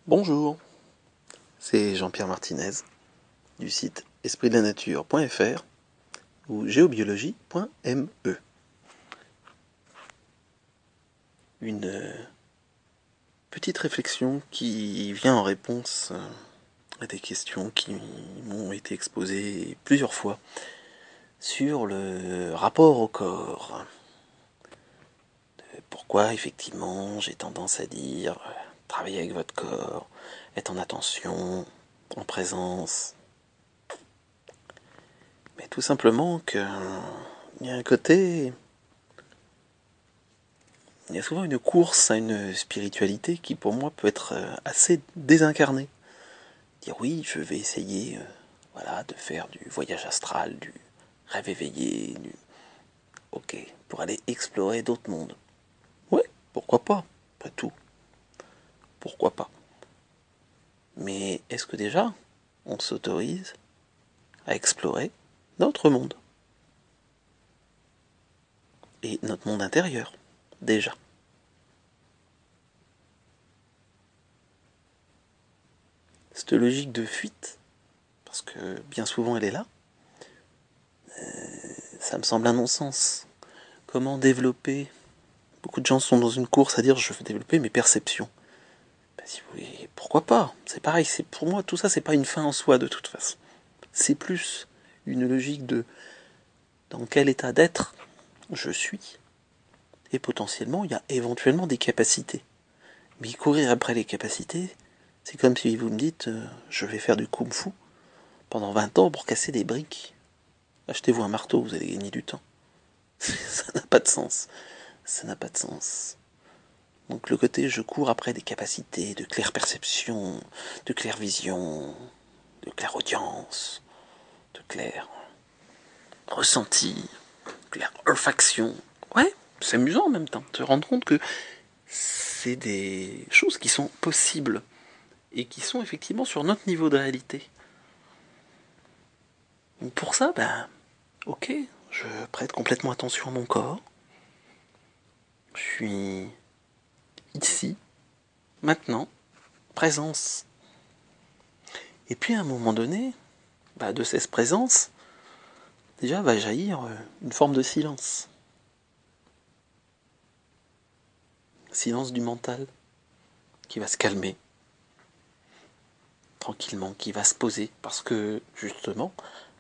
Bonjour, c'est Jean-Pierre Martinez du site espritdelanature.fr ou géobiologie.me. Une petite réflexion qui vient en réponse à des questions qui m'ont été exposées plusieurs fois sur le rapport au corps. Pourquoi effectivement j'ai tendance à dire travailler avec votre corps, être en attention, en présence. Mais tout simplement qu'il y a un côté... Il y a souvent une course à une spiritualité qui pour moi peut être assez désincarnée. Dire oui, je vais essayer de faire du voyage astral, du rêve éveillé, ok, pour aller explorer d'autres mondes. Ouais, pourquoi pas, après tout. Pourquoi pas. Mais est-ce que déjà on s'autorise à explorer notre monde? Et notre monde intérieur, déjà. Cette logique de fuite, parce que bien souvent elle est là, ça me semble un non-sens. Comment développer... Beaucoup de gens sont dans une course à dire je veux développer mes perceptions. Si vous voulez, pourquoi pas? C'est pareil, pour moi tout ça c'est pas une fin en soi de toute façon. C'est plus une logique de dans quel état d'être je suis. Et potentiellement il y a éventuellement des capacités. Mais courir après les capacités, c'est comme si vous me dites je vais faire du kung-fu pendant 20 ans pour casser des briques. Achetez-vous un marteau, vous allez gagner du temps. Ça n'a pas de sens. Ça n'a pas de sens. Donc le côté je cours après des capacités de claire perception, de claire vision, de claire audience, de clair ressenti, de claire olfaction. Ouais, c'est amusant en même temps de se rendre compte que c'est des choses qui sont possibles et qui sont effectivement sur notre niveau de réalité. Donc pour ça, ok, je prête complètement attention à mon corps. Je suis ici, maintenant, présence. Et puis à un moment donné, de cette présence, déjà va jaillir une forme de silence. Silence du mental, qui va se calmer, tranquillement, qui va se poser, parce que, justement,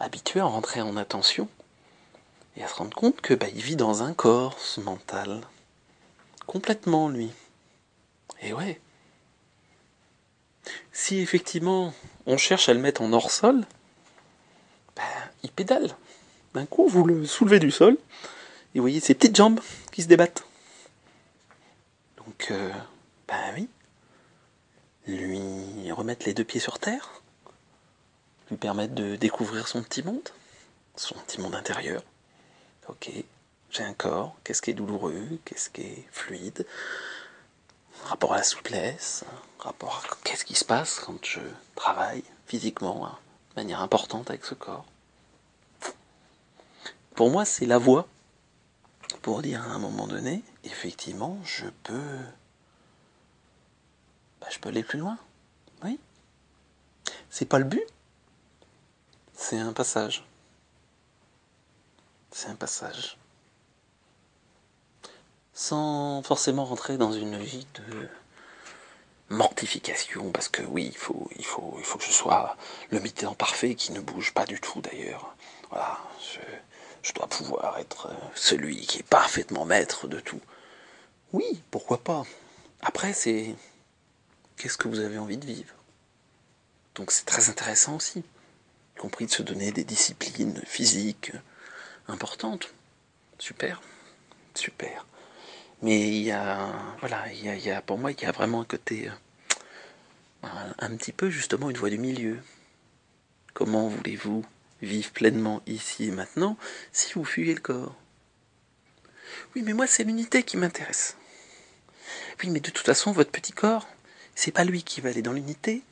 habitué à rentrer en attention, et à se rendre compte que il vit dans un corps, ce mental. Complètement, lui. Et ouais. Si effectivement, on cherche à le mettre en hors-sol, il pédale. D'un coup, vous le soulevez du sol, et vous voyez ses petites jambes qui se débattent. Donc, oui. Lui remettre les deux pieds sur terre, lui permettre de découvrir son petit monde intérieur. Ok, j'ai un corps, qu'est-ce qui est douloureux, qu'est-ce qui est fluide, rapport à la souplesse, rapport à qu'est-ce qui se passe quand je travaille physiquement de manière importante avec ce corps. Pour moi, c'est la voie pour dire à un moment donné, effectivement, je peux aller plus loin. Oui. C'est pas le but. C'est un passage. C'est un passage. Sans forcément rentrer dans une logique de mortification, parce que oui, il faut que je sois le mi-temps parfait qui ne bouge pas du tout d'ailleurs. Voilà, je dois pouvoir être celui qui est parfaitement maître de tout. Oui, pourquoi pas. Après, c'est qu'est-ce que vous avez envie de vivre. Donc c'est très intéressant aussi, y compris de se donner des disciplines physiques importantes. Super, super. Mais il y a, pour moi, il y a vraiment un côté, un petit peu justement une voie du milieu. Comment voulez-vous vivre pleinement ici et maintenant si vous fuyez le corps? Oui, mais moi, c'est l'unité qui m'intéresse. Oui, mais de toute façon, votre petit corps, c'est pas lui qui va aller dans l'unité,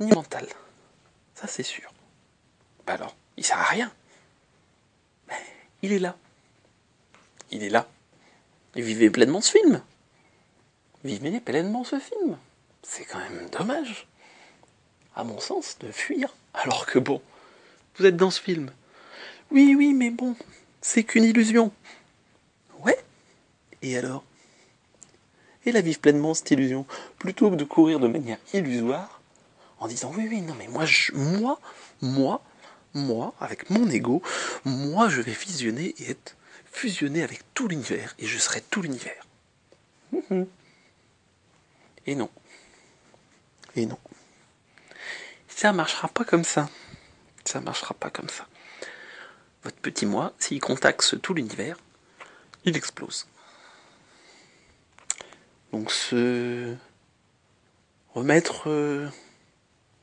ni mental. Ça, c'est sûr. Alors, il sert à rien. Mais il est là. Il est là. Et vivez pleinement ce film. Vivez pleinement ce film. c'est quand même dommage, à mon sens, de fuir. Alors que bon, vous êtes dans ce film. Oui, oui, mais bon, c'est qu'une illusion. Ouais, et alors? Et la vivre pleinement, cette illusion, plutôt que de courir de manière illusoire, en disant oui, oui, non, mais moi, avec mon ego, moi, je vais fusionner et être fusionné avec tout l'univers, et je serai tout l'univers. Et non. Et non. Ça marchera pas comme ça. Ça marchera pas comme ça. Votre petit moi, s'il contacte tout l'univers, il explose. Donc se remettre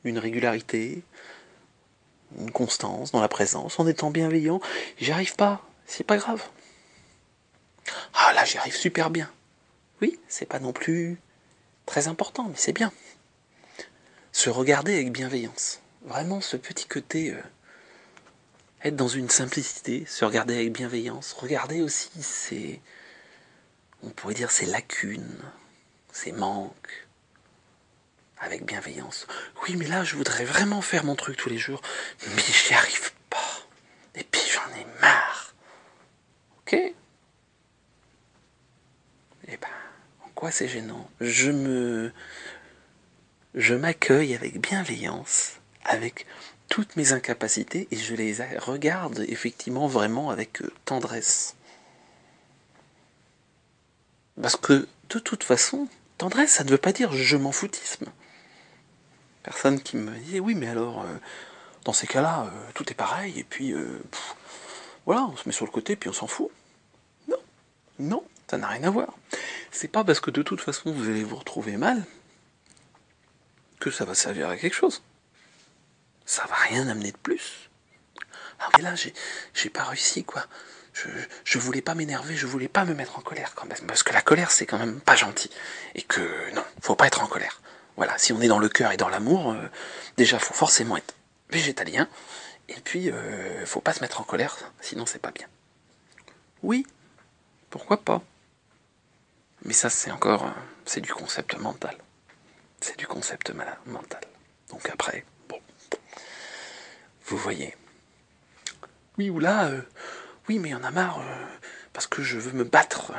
une régularité, une constance dans la présence, en étant bienveillant, j'y arrive pas, c'est pas grave. Ah là, j'y arrive super bien. Oui, c'est pas non plus très important, mais c'est bien. Se regarder avec bienveillance. Vraiment ce petit côté, être dans une simplicité, se regarder avec bienveillance. Regarder aussi ses, on pourrait dire ses lacunes, ses manques, avec bienveillance. Oui, mais là, je voudrais vraiment faire mon truc tous les jours, mais j'y arrive pas. Et puis j'en ai marre. Ok? Eh ben, en quoi c'est gênant? Je m'accueille avec bienveillance, avec toutes mes incapacités, et je les regarde effectivement vraiment avec tendresse. Parce que, de toute façon, tendresse, ça ne veut pas dire je m'en foutisme. Personne qui me dit oui, mais alors, dans ces cas-là, tout est pareil, et puis, voilà, on se met sur le côté, puis on s'en fout. Non, non, ça n'a rien à voir. C'est pas parce que de toute façon vous allez vous retrouver mal que ça va servir à quelque chose. Ça va rien amener de plus. Ah mais là, j'ai pas réussi, quoi. Je voulais pas m'énerver, je voulais pas me mettre en colère quand même, parce que la colère c'est quand même pas gentil. Et que non, faut pas être en colère. Voilà, si on est dans le cœur et dans l'amour, déjà faut forcément être végétalien, et puis faut pas se mettre en colère, sinon c'est pas bien. Oui, pourquoi pas. Mais ça c'est encore, c'est du concept mental. C'est du concept mental. Donc après, bon, vous voyez. Oui ou là, oui mais il y en a marre, parce que je veux me battre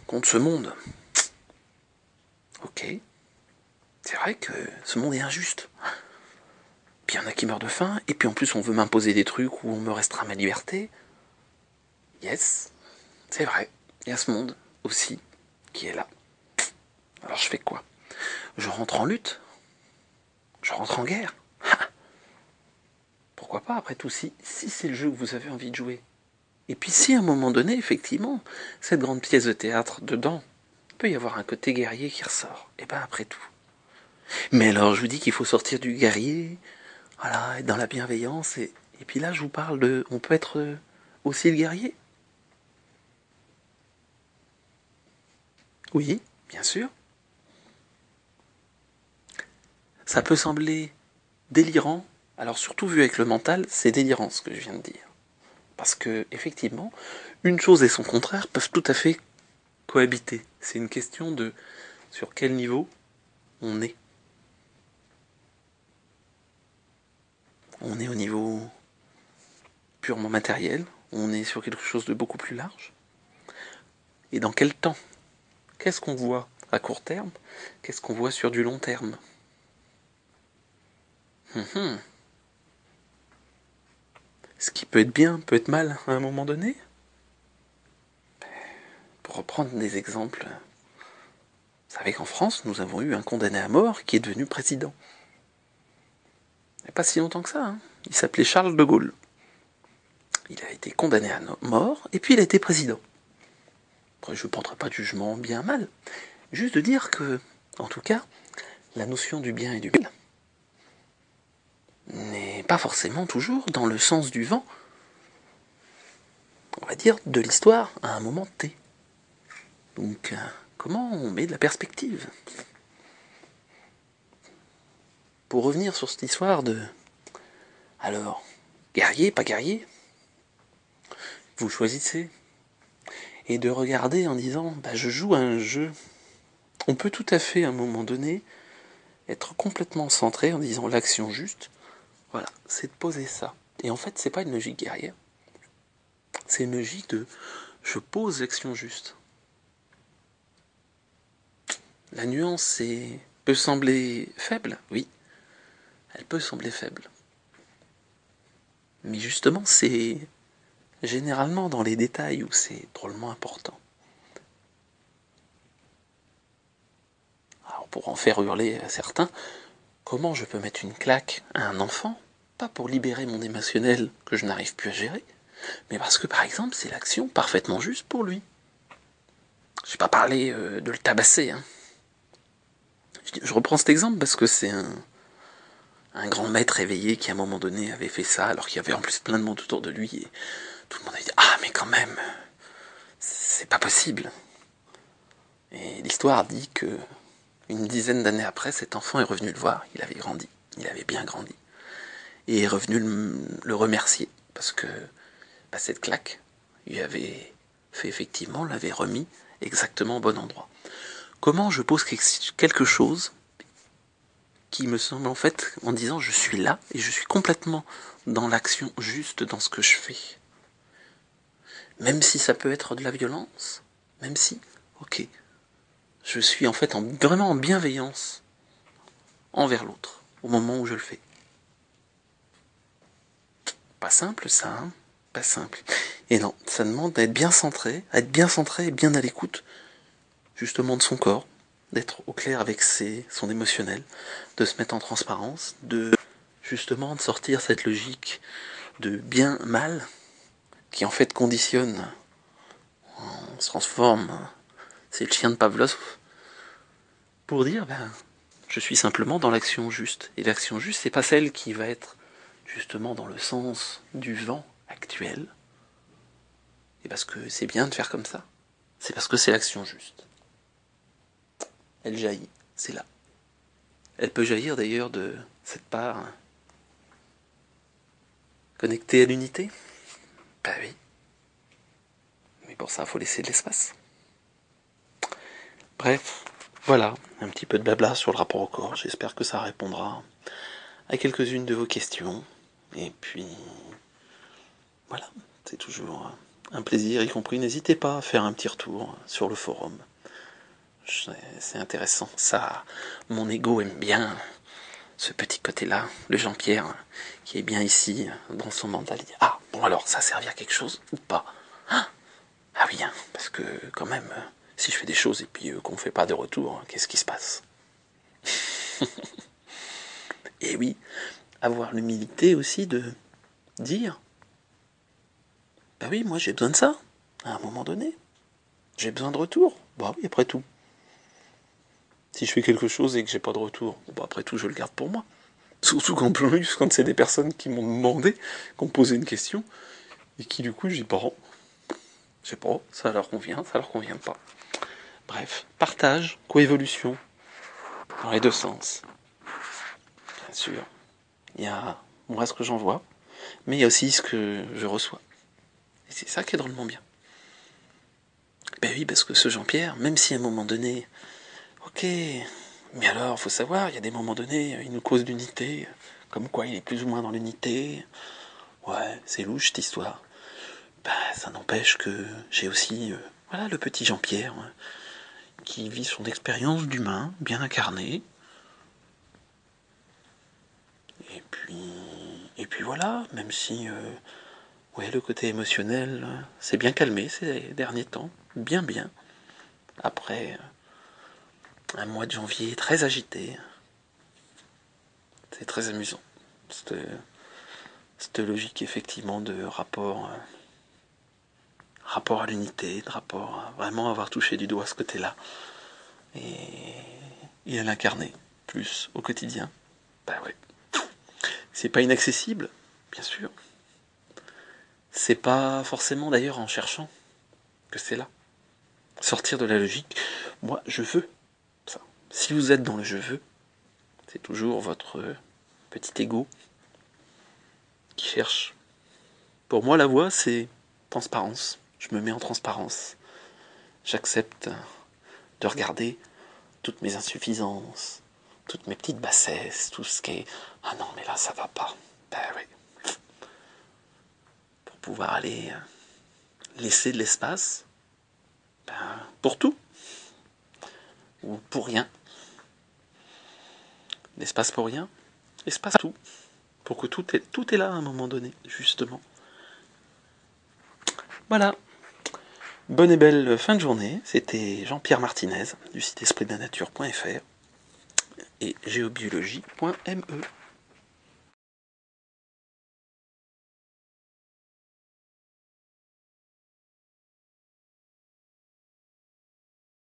contre ce monde. Ok, c'est vrai que ce monde est injuste. Puis il y en a qui meurent de faim, et puis en plus on veut m'imposer des trucs où on me restreint ma liberté. Yes, c'est vrai, il y a ce monde aussi qui est là. Alors je fais quoi? Je rentre en lutte? Je rentre en guerre? Pourquoi pas, après tout, si c'est le jeu que vous avez envie de jouer. Et puis si à un moment donné, effectivement, cette grande pièce de théâtre, dedans, il peut y avoir un côté guerrier qui ressort. Et ben après tout. Mais alors je vous dis qu'il faut sortir du guerrier, voilà, être dans la bienveillance, et puis là je vous parle de... On peut être aussi le guerrier. Oui, bien sûr. Ça peut sembler délirant, alors surtout vu avec le mental, c'est délirant ce que je viens de dire. Parce que, effectivement, une chose et son contraire peuvent tout à fait cohabiter. C'est une question de sur quel niveau on est. On est au niveau purement matériel, on est sur quelque chose de beaucoup plus large. Et dans quel temps? Qu'est-ce qu'on voit à court terme? Qu'est-ce qu'on voit sur du long terme? Ce qui peut être bien peut être mal à un moment donné. Pour reprendre des exemples, vous savez qu'en France, nous avons eu un condamné à mort qui est devenu président. Il n'y a pas si longtemps que ça. Hein. Il s'appelait Charles de Gaulle. Il a été condamné à mort et puis il a été président. Après, je ne porterai pas de jugement bien mal. Juste de dire que, en tout cas, la notion du bien et du mal n'est pas forcément toujours dans le sens du vent, on va dire, de l'histoire à un moment T. Donc, comment on met de la perspective? Pour revenir sur cette histoire de... Alors, guerrier, pas guerrier? Vous choisissez. Et de regarder en disant, bah, je joue à un jeu. On peut tout à fait, à un moment donné, être complètement centré en disant l'action juste, voilà, c'est de poser ça. Et en fait, c'est pas une logique guerrière, c'est une logique de je pose l'action juste. La nuance peut sembler faible, oui, elle peut sembler faible. Mais justement, c'est généralement dans les détails où c'est drôlement important. Alors pour en faire hurler à certains, comment je peux mettre une claque à un enfant? Pas pour libérer mon émotionnel que je n'arrive plus à gérer, mais parce que par exemple c'est l'action parfaitement juste pour lui. Je n'ai pas parlé de le tabasser. Hein. Je reprends cet exemple parce que c'est un grand maître éveillé qui à un moment donné avait fait ça alors qu'il y avait en plus plein de monde autour de lui et tout le monde avait dit ah mais quand même c'est pas possible. Et l'histoire dit que une dizaine d'années après cet enfant est revenu le voir, il avait grandi, il avait bien grandi et est revenu le remercier parce que cette claque lui avait fait effectivement, l'avait remis exactement au bon endroit. Comment je pose quelque chose qui me semble en fait en disant je suis là et je suis complètement dans l'action juste dans ce que je fais. Même si ça peut être de la violence, même si, ok, je suis en fait vraiment en bienveillance envers l'autre au moment où je le fais. Pas simple ça, hein, pas simple. Et non, ça demande d'être bien centré et bien à l'écoute justement de son corps, d'être au clair avec son émotionnel, de se mettre en transparence, de justement de sortir cette logique de bien-mal qui en fait conditionne, on se transforme, c'est le chien de Pavlov, pour dire je suis simplement dans l'action juste. Et l'action juste, c'est pas celle qui va être justement dans le sens du vent actuel. Et parce que c'est bien de faire comme ça. C'est parce que c'est l'action juste. Elle jaillit, c'est là. Elle peut jaillir d'ailleurs de cette part connectée à l'unité. Bah oui. Mais pour ça, il faut laisser de l'espace. Bref, voilà, un petit peu de blabla sur le rapport au corps. J'espère que ça répondra à quelques-unes de vos questions. Et puis, voilà, c'est toujours un plaisir, y compris, n'hésitez pas à faire un petit retour sur le forum. C'est intéressant, ça, mon ego aime bien ce petit côté-là, le Jean-Pierre, qui est bien ici, dans son mental. Ah, bon alors, ça a servi à quelque chose ou pas? Ah oui, hein, parce que quand même, si je fais des choses et puis qu'on ne fait pas de retour, qu'est-ce qui se passe? Et oui, avoir l'humilité aussi de dire, bah oui, moi j'ai besoin de ça, à un moment donné. J'ai besoin de retour. Bah oui, après tout. Si je fais quelque chose et que j'ai pas de retour, bah après tout, je le garde pour moi. Surtout qu'en plus, quand c'est des personnes qui m'ont demandé, qui ont posé une question, et qui du coup, je dis, bon, je sais pas, ça leur convient, ça leur convient pas. Bref, partage, coévolution, dans les deux sens. Bien sûr, il y a moi ce que j'envoie, mais il y a aussi ce que je reçois. Et c'est ça qui est drôlement bien. Ben oui, parce que ce Jean-Pierre, même si à un moment donné, ok, mais alors, faut savoir, il y a des moments donnés, il nous cause d'unité, comme quoi il est plus ou moins dans l'unité. Ouais, c'est louche cette histoire. Bah, ça n'empêche que j'ai aussi, voilà, le petit Jean-Pierre, qui vit son expérience d'humain, bien incarné. Et puis voilà, même si, ouais, le côté émotionnel s'est bien calmé ces derniers temps, bien. Après un mois de janvier très agité, c'est très amusant. Cette logique effectivement de rapport à l'unité, de rapport à vraiment avoir touché du doigt ce côté-là et à l'incarner plus au quotidien. Bah ouais. C'est pas inaccessible, bien sûr. C'est pas forcément d'ailleurs en cherchant que c'est là. Sortir de la logique. Moi, je veux ça. Si vous êtes dans le je veux, c'est toujours votre petit ego qui cherche. Pour moi, la voie, c'est transparence. Je me mets en transparence. J'accepte de regarder toutes mes insuffisances, toutes mes petites bassesses, tout ce qui est ah non mais là ça va pas. Ben oui. Pour pouvoir aller laisser de l'espace, pour tout ou pour rien. L'espace pour rien, l'espace pour tout. Pour que tout est là à un moment donné, justement. Voilà. Bonne et belle fin de journée. C'était Jean-Pierre Martinez du site espritdelanature.fr et géobiologie.me.